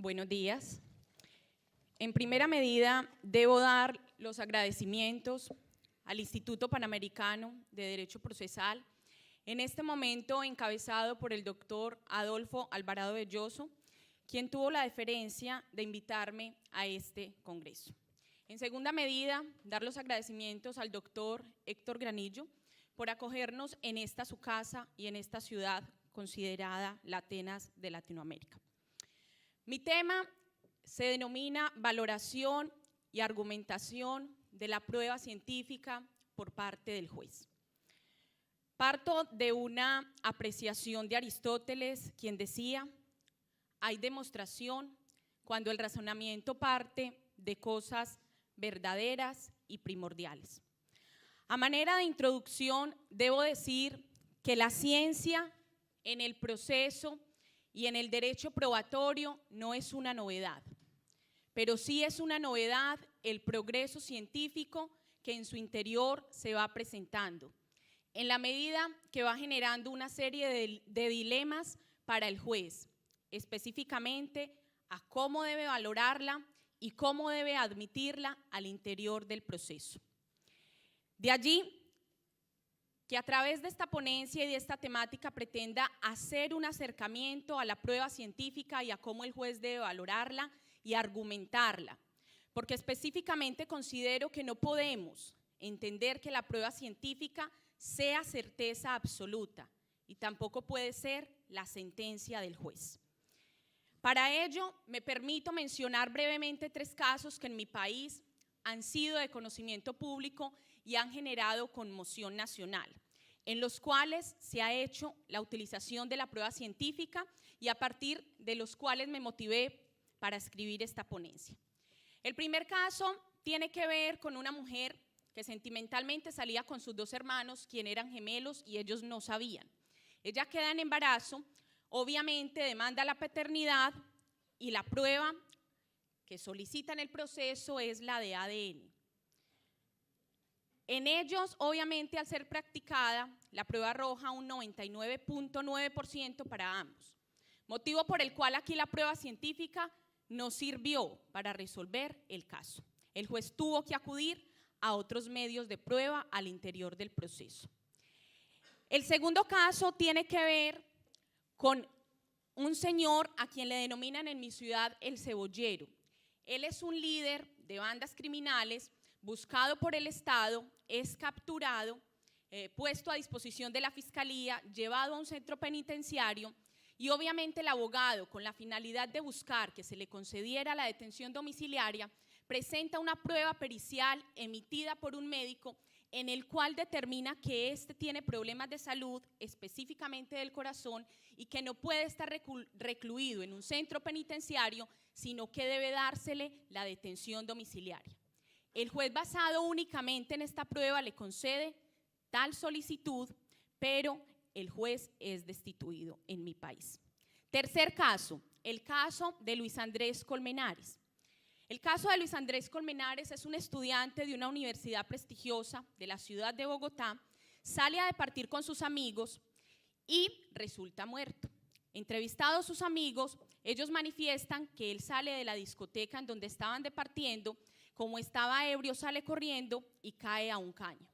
Buenos días. En primera medida, debo dar los agradecimientos al Instituto Panamericano de Derecho Procesal, en este momento encabezado por el doctor Adolfo Alvarado Belloso, quien tuvo la deferencia de invitarme a este congreso. En segunda medida, dar los agradecimientos al doctor Héctor Granillo por acogernos en esta su casa y en esta ciudad considerada la Atenas de Latinoamérica. Mi tema se denomina valoración y argumentación de la prueba científica por parte del juez. Parto de una apreciación de Aristóteles, quien decía: hay demostración cuando el razonamiento parte de cosas verdaderas y primordiales. A manera de introducción, debo decir que la ciencia en el proceso y en el derecho probatorio no es una novedad, pero sí es una novedad el progreso científico que en su interior se va presentando, en la medida que va generando una serie de dilemas para el juez, específicamente a cómo debe valorarla y cómo debe admitirla al interior del proceso. De allí que a través de esta ponencia y de esta temática pretenda hacer un acercamiento a la prueba científica y a cómo el juez debe valorarla y argumentarla, porque específicamente considero que no podemos entender que la prueba científica sea certeza absoluta y tampoco puede ser la sentencia del juez. Para ello, me permito mencionar brevemente 3 casos que en mi país han sido de conocimiento público y han generado conmoción nacional, en los cuales se ha hecho la utilización de la prueba científica y a partir de los cuales me motivé para escribir esta ponencia. El primer caso tiene que ver con una mujer que sentimentalmente salía con sus 2 hermanos, quienes eran gemelos y ellos no sabían. Ella queda en embarazo, obviamente demanda la paternidad y la prueba que solicita en el proceso es la de ADN. En ellos, obviamente, al ser practicada, la prueba arroja un 99.9% para ambos, motivo por el cual aquí la prueba científica no sirvió para resolver el caso. El juez tuvo que acudir a otros medios de prueba al interior del proceso. El segundo caso tiene que ver con un señor a quien le denominan en mi ciudad el cebollero. Él es un líder de bandas criminales buscado por el Estado, es capturado, puesto a disposición de la Fiscalía, llevado a un centro penitenciario y obviamente el abogado, con la finalidad de buscar que se le concediera la detención domiciliaria, presenta una prueba pericial emitida por un médico en el cual determina que éste tiene problemas de salud, específicamente del corazón, y que no puede estar recluido en un centro penitenciario, sino que debe dársele la detención domiciliaria. El juez, basado únicamente en esta prueba, le concede tal solicitud, pero el juez es destituido en mi país. Tercer caso, el caso de Luis Andrés Colmenares. El caso de Luis Andrés Colmenares es un estudiante de una universidad prestigiosa de la ciudad de Bogotá, sale a departir con sus amigos y resulta muerto. Entrevistados sus amigos, ellos manifiestan que él sale de la discoteca en donde estaban departiendo, como estaba ebrio sale corriendo y cae a un caño.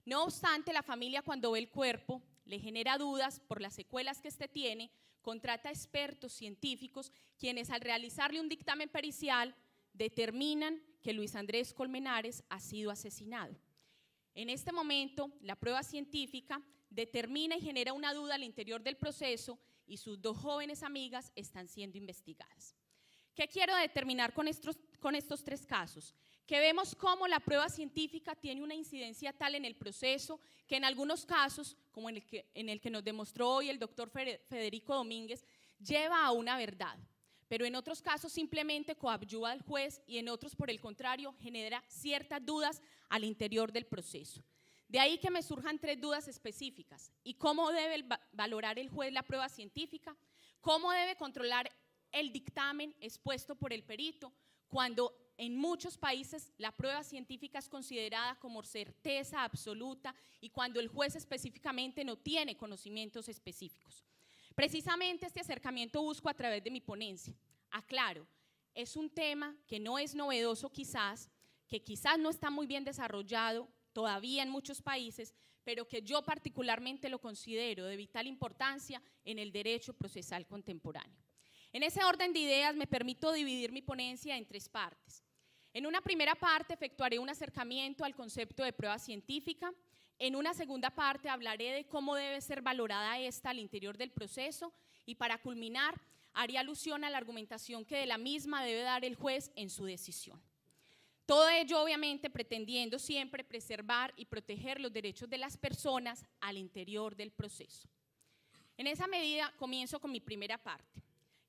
No obstante, la familia, cuando ve el cuerpo, le genera dudas por las secuelas que éste tiene, contrata expertos científicos quienes al realizarle un dictamen pericial determinan que Luis Andrés Colmenares ha sido asesinado. En este momento, la prueba científica determina y genera una duda al interior del proceso y sus 2 jóvenes amigas están siendo investigadas. ¿Qué quiero determinar con estos 3 casos? Que vemos cómo la prueba científica tiene una incidencia tal en el proceso que en algunos casos, como en el que nos demostró hoy el doctor Federico Domínguez, lleva a una verdad, pero en otros casos simplemente coadyuva al juez y en otros, por el contrario, genera ciertas dudas al interior del proceso. De ahí que me surjan 3 dudas específicas. ¿Y cómo debe valorar el juez la prueba científica? ¿Cómo debe controlar el dictamen expuesto por el perito cuando en muchos países la prueba científica es considerada como certeza absoluta y cuando el juez específicamente no tiene conocimientos específicos? Precisamente este acercamiento busco a través de mi ponencia, Aclaro, es un tema que no es novedoso quizás, que quizás no está muy bien desarrollado todavía en muchos países, pero que yo particularmente lo considero de vital importancia en el derecho procesal contemporáneo. En ese orden de ideas me permito dividir mi ponencia en 3 partes. En una primera parte efectuaré un acercamiento al concepto de prueba científica. En una segunda parte hablaré de cómo debe ser valorada esta al interior del proceso y para culminar haré alusión a la argumentación que de la misma debe dar el juez en su decisión. Todo ello obviamente pretendiendo siempre preservar y proteger los derechos de las personas al interior del proceso. En esa medida comienzo con mi primera parte.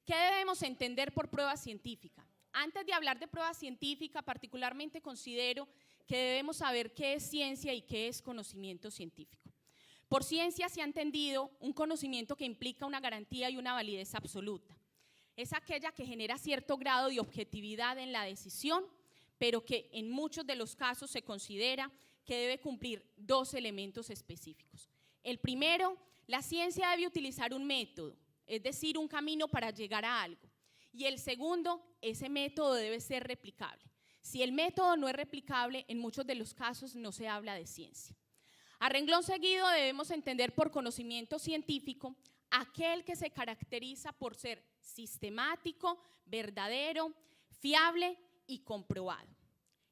¿Qué debemos entender por prueba científica? Antes de hablar de prueba científica, particularmente considero que debemos saber qué es ciencia y qué es conocimiento científico. Por ciencia se ha entendido un conocimiento que implica una garantía y una validez absoluta. Es aquella que genera cierto grado de objetividad en la decisión, pero que en muchos de los casos se considera que debe cumplir 2 elementos específicos. El primero, la ciencia debe utilizar un método, es decir, un camino para llegar a algo. Y el segundo, ese método debe ser replicable. Si el método no es replicable, en muchos de los casos no se habla de ciencia. A renglón seguido debemos entender por conocimiento científico aquel que se caracteriza por ser sistemático, verdadero, fiable y comprobado.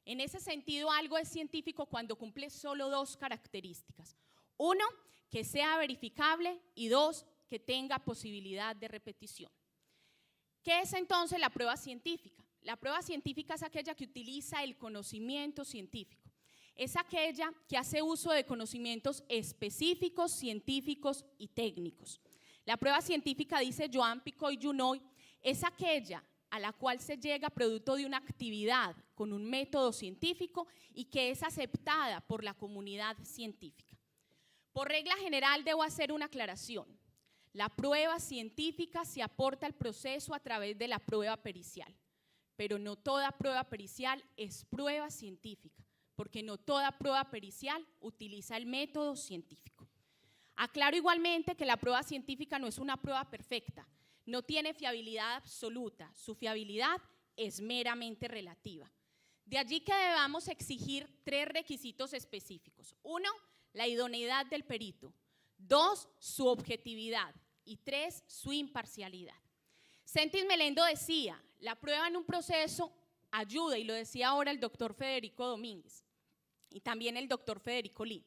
En ese sentido, algo es científico cuando cumple solo 2 características. 1, que sea verificable y 2, que tenga posibilidad de repetición. ¿Qué es entonces la prueba científica? La prueba científica es aquella que utiliza el conocimiento científico. Es aquella que hace uso de conocimientos específicos, científicos y técnicos. La prueba científica, dice Joan Picoy-Junoy, es aquella a la cual se llega producto de una actividad con un método científico y que es aceptada por la comunidad científica. Por regla general debo hacer una aclaración. La prueba científica se aporta al proceso a través de la prueba pericial, pero no toda prueba pericial es prueba científica, porque no toda prueba pericial utiliza el método científico. Aclaro igualmente que la prueba científica no es una prueba perfecta, no tiene fiabilidad absoluta, su fiabilidad es meramente relativa. De allí que debamos exigir 3 requisitos específicos. 1, la idoneidad del perito. 2, su objetividad. Y 3, su imparcialidad. Sentis Melendo decía, la prueba en un proceso ayuda, y lo decía ahora el doctor Federico Domínguez, y también el doctor Federico Lee.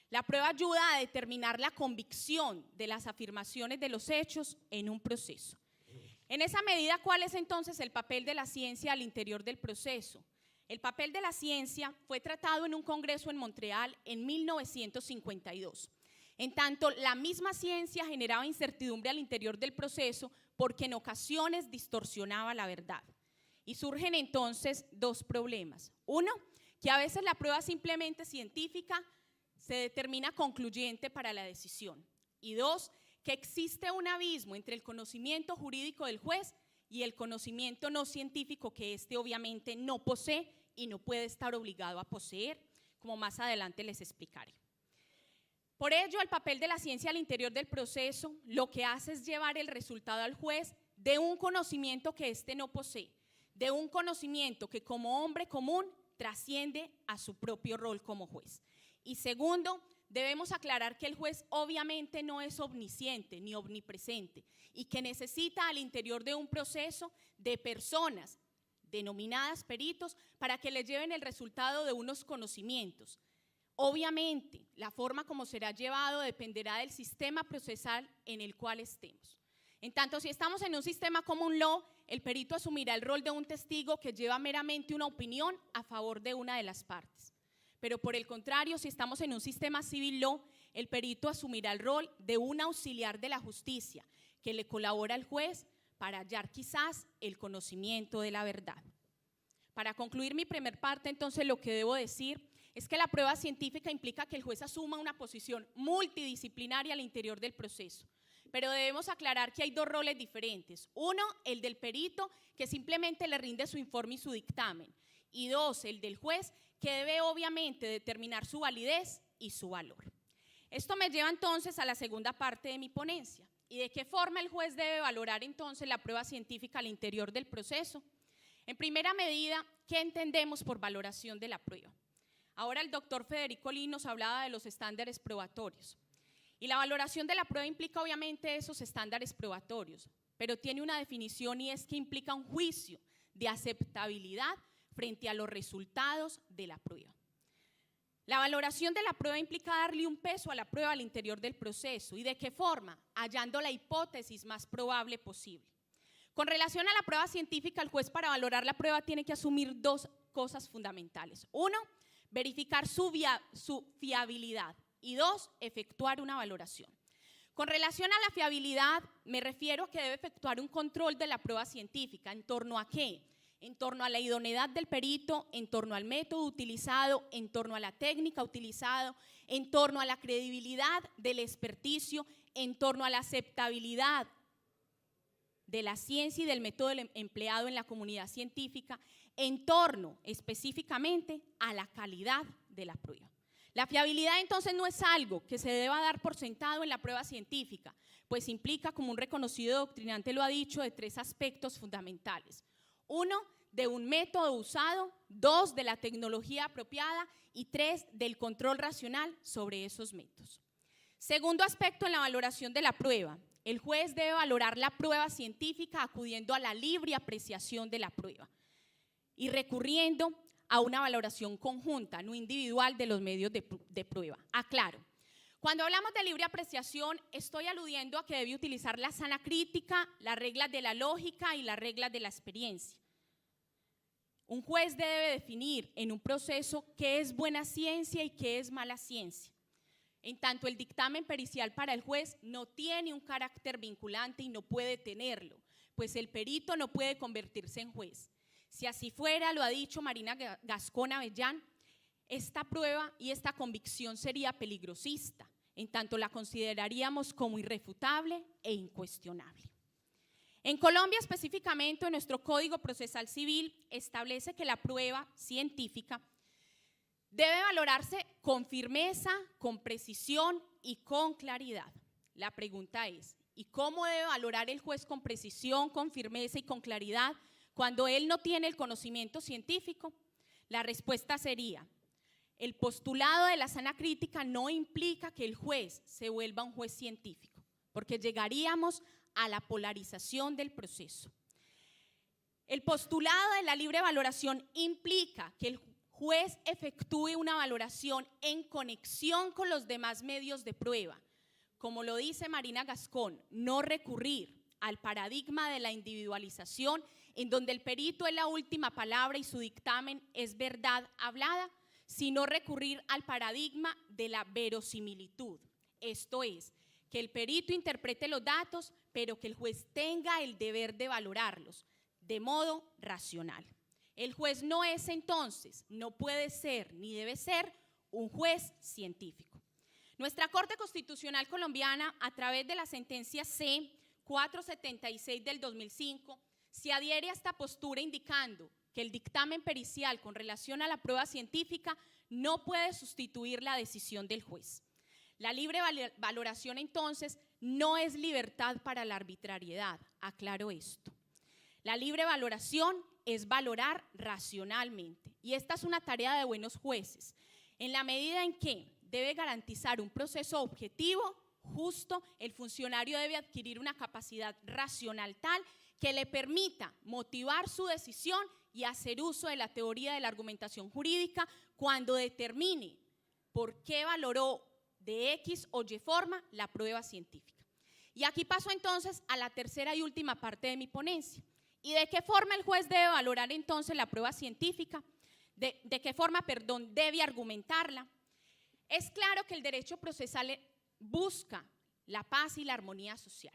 La prueba ayuda a determinar la convicción de las afirmaciones de los hechos en un proceso. En esa medida, ¿cuál es entonces el papel de la ciencia al interior del proceso? El papel de la ciencia fue tratado en un congreso en Montreal en 1952. En tanto, la misma ciencia generaba incertidumbre al interior del proceso porque en ocasiones distorsionaba la verdad. Y surgen entonces 2 problemas. 1, que a veces la prueba simplemente científica se determina concluyente para la decisión. Y 2, que existe un abismo entre el conocimiento jurídico del juez y el conocimiento no científico que éste obviamente no posee y no puede estar obligado a poseer, como más adelante les explicaré. Por ello, el papel de la ciencia al interior del proceso lo que hace es llevar el resultado al juez de un conocimiento que éste no posee, de un conocimiento que como hombre común trasciende a su propio rol como juez. Y segundo, debemos aclarar que el juez obviamente no es omnisciente ni omnipresente y que necesita al interior de un proceso de personas denominadas peritos para que le lleven el resultado de unos conocimientos. Obviamente, la forma como será llevado dependerá del sistema procesal en el cual estemos. En tanto, si estamos en un sistema common law, el perito asumirá el rol de un testigo que lleva meramente una opinión a favor de una de las partes. Pero por el contrario, si estamos en un sistema civil law, el perito asumirá el rol de un auxiliar de la justicia que le colabora al juez para hallar quizás el conocimiento de la verdad. Para concluir mi primer parte, entonces, lo que debo decir es que la prueba científica implica que el juez asuma una posición multidisciplinaria al interior del proceso. Pero debemos aclarar que hay 2 roles diferentes. 1, el del perito, que simplemente le rinde su informe y su dictamen. Y 2, el del juez, que debe obviamente determinar su validez y su valor. Esto me lleva entonces a la segunda parte de mi ponencia. ¿Y de qué forma el juez debe valorar entonces la prueba científica al interior del proceso? En primera medida, ¿qué entendemos por valoración de la prueba? Ahora el doctor Federico Lee nos hablaba de los estándares probatorios. Y la valoración de la prueba implica obviamente esos estándares probatorios, pero tiene una definición y es que implica un juicio de aceptabilidad frente a los resultados de la prueba. La valoración de la prueba implica darle un peso a la prueba al interior del proceso. ¿Y de qué forma? Hallando la hipótesis más probable posible. Con relación a la prueba científica, el juez para valorar la prueba tiene que asumir dos cosas fundamentales. Uno, verificar su fiabilidad y dos, efectuar una valoración. Con relación a la fiabilidad, me refiero a que debe efectuar un control de la prueba científica. ¿En torno a qué? En torno a la idoneidad del perito, en torno al método utilizado, en torno a la técnica utilizada, en torno a la credibilidad del experticio, en torno a la aceptabilidad de la ciencia y del método empleado en la comunidad científica, en torno específicamente a la calidad de la prueba. La fiabilidad entonces no es algo que se deba dar por sentado en la prueba científica, pues implica, como un reconocido doctrinante lo ha dicho, de tres aspectos fundamentales. Uno, de un método usado, dos, de la tecnología apropiada y tres, del control racional sobre esos métodos. Segundo aspecto en la valoración de la prueba, el juez debe valorar la prueba científica acudiendo a la libre apreciación de la prueba y recurriendo a una valoración conjunta, no individual, de los medios de prueba. Aclaro. Cuando hablamos de libre apreciación, estoy aludiendo a que debe utilizar la sana crítica, las reglas de la lógica y las reglas de la experiencia. Un juez debe definir en un proceso qué es buena ciencia y qué es mala ciencia. En tanto, el dictamen pericial para el juez no tiene un carácter vinculante y no puede tenerlo, pues el perito no puede convertirse en juez. Si así fuera, lo ha dicho Marina Gascón Avellán, esta prueba y esta convicción sería peligrosista, en tanto la consideraríamos como irrefutable e incuestionable. En Colombia, específicamente, nuestro Código Procesal Civil establece que la prueba científica debe valorarse con firmeza, con precisión y con claridad. La pregunta es, ¿y cómo debe valorar el juez con precisión, con firmeza y con claridad cuando él no tiene el conocimiento científico? La respuesta sería, el postulado de la sana crítica no implica que el juez se vuelva un juez científico, porque llegaríamos a la polarización del proceso. El postulado de la libre valoración implica que el juez efectúe una valoración en conexión con los demás medios de prueba. Como lo dice Marina Gascón, no recurrir al paradigma de la individualización, en donde el perito es la última palabra y su dictamen es verdad hablada, sino recurrir al paradigma de la verosimilitud. Esto es, que el perito interprete los datos, pero que el juez tenga el deber de valorarlos de modo racional. El juez no es entonces, no puede ser ni debe ser un juez científico. Nuestra Corte Constitucional colombiana, a través de la sentencia C-476 del 2005, se adhiere a esta postura indicando que el dictamen pericial con relación a la prueba científica no puede sustituir la decisión del juez. La libre valoración entonces no es libertad para la arbitrariedad, aclaro esto. La libre valoración es valorar racionalmente y esta es una tarea de buenos jueces, en la medida en que debe garantizar un proceso objetivo, justo, el funcionario debe adquirir una capacidad racional tal que le permita motivar su decisión y hacer uso de la teoría de la argumentación jurídica cuando determine por qué valoró de X o Y forma la prueba científica. Y aquí paso entonces a la tercera y última parte de mi ponencia. ¿Y de qué forma el juez debe valorar entonces la prueba científica? ¿De qué forma, debe argumentarla? Es claro que el derecho procesal busca la paz y la armonía social,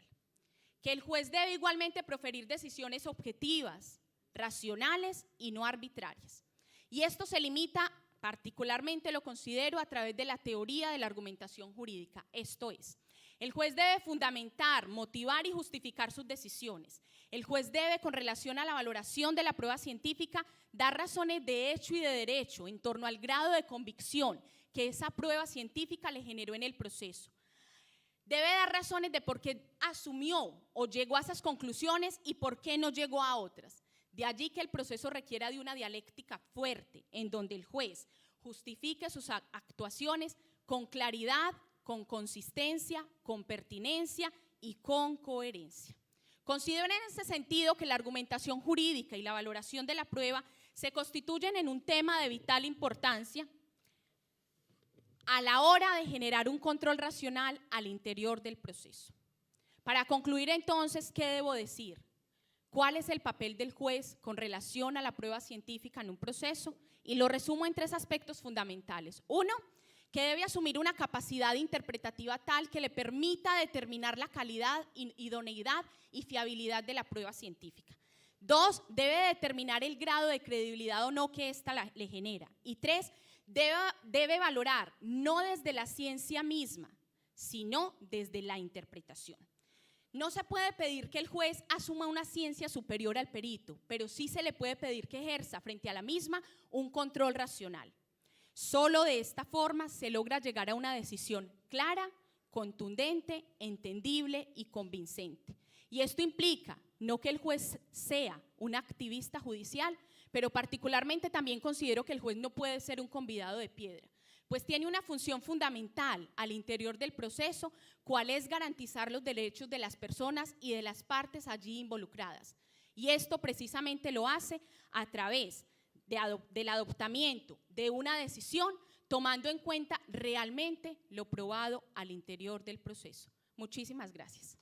que el juez debe igualmente proferir decisiones objetivas, racionales y no arbitrarias. Y esto se limita, particularmente lo considero, a través de la teoría de la argumentación jurídica. Esto es, el juez debe fundamentar, motivar y justificar sus decisiones. El juez debe, con relación a la valoración de la prueba científica, dar razones de hecho y de derecho en torno al grado de convicción que esa prueba científica le generó en el proceso. Debe dar razones de por qué asumió o llegó a esas conclusiones y por qué no llegó a otras. De allí que el proceso requiera de una dialéctica fuerte, en donde el juez justifique sus actuaciones con claridad, con consistencia, con pertinencia y con coherencia. Considero en ese sentido que la argumentación jurídica y la valoración de la prueba se constituyen en un tema de vital importancia a la hora de generar un control racional al interior del proceso. Para concluir entonces, ¿qué debo decir? ¿Cuál es el papel del juez con relación a la prueba científica en un proceso? Y lo resumo en 3 aspectos fundamentales. 1, que debe asumir una capacidad interpretativa tal que le permita determinar la calidad, idoneidad y fiabilidad de la prueba científica. 2, debe determinar el grado de credibilidad o no que ésta le genera. Y 3, debe valorar no desde la ciencia misma, sino desde la interpretación. No se puede pedir que el juez asuma una ciencia superior al perito, pero sí se le puede pedir que ejerza frente a la misma un control racional. Solo de esta forma se logra llegar a una decisión clara, contundente, entendible y convincente. Y esto implica no que el juez sea un activista judicial, pero particularmente también considero que el juez no puede ser un convidado de piedra, pues tiene una función fundamental al interior del proceso, cual es garantizar los derechos de las personas y de las partes allí involucradas. Y esto precisamente lo hace a través del adoptamiento de una decisión, tomando en cuenta realmente lo probado al interior del proceso. Muchísimas gracias.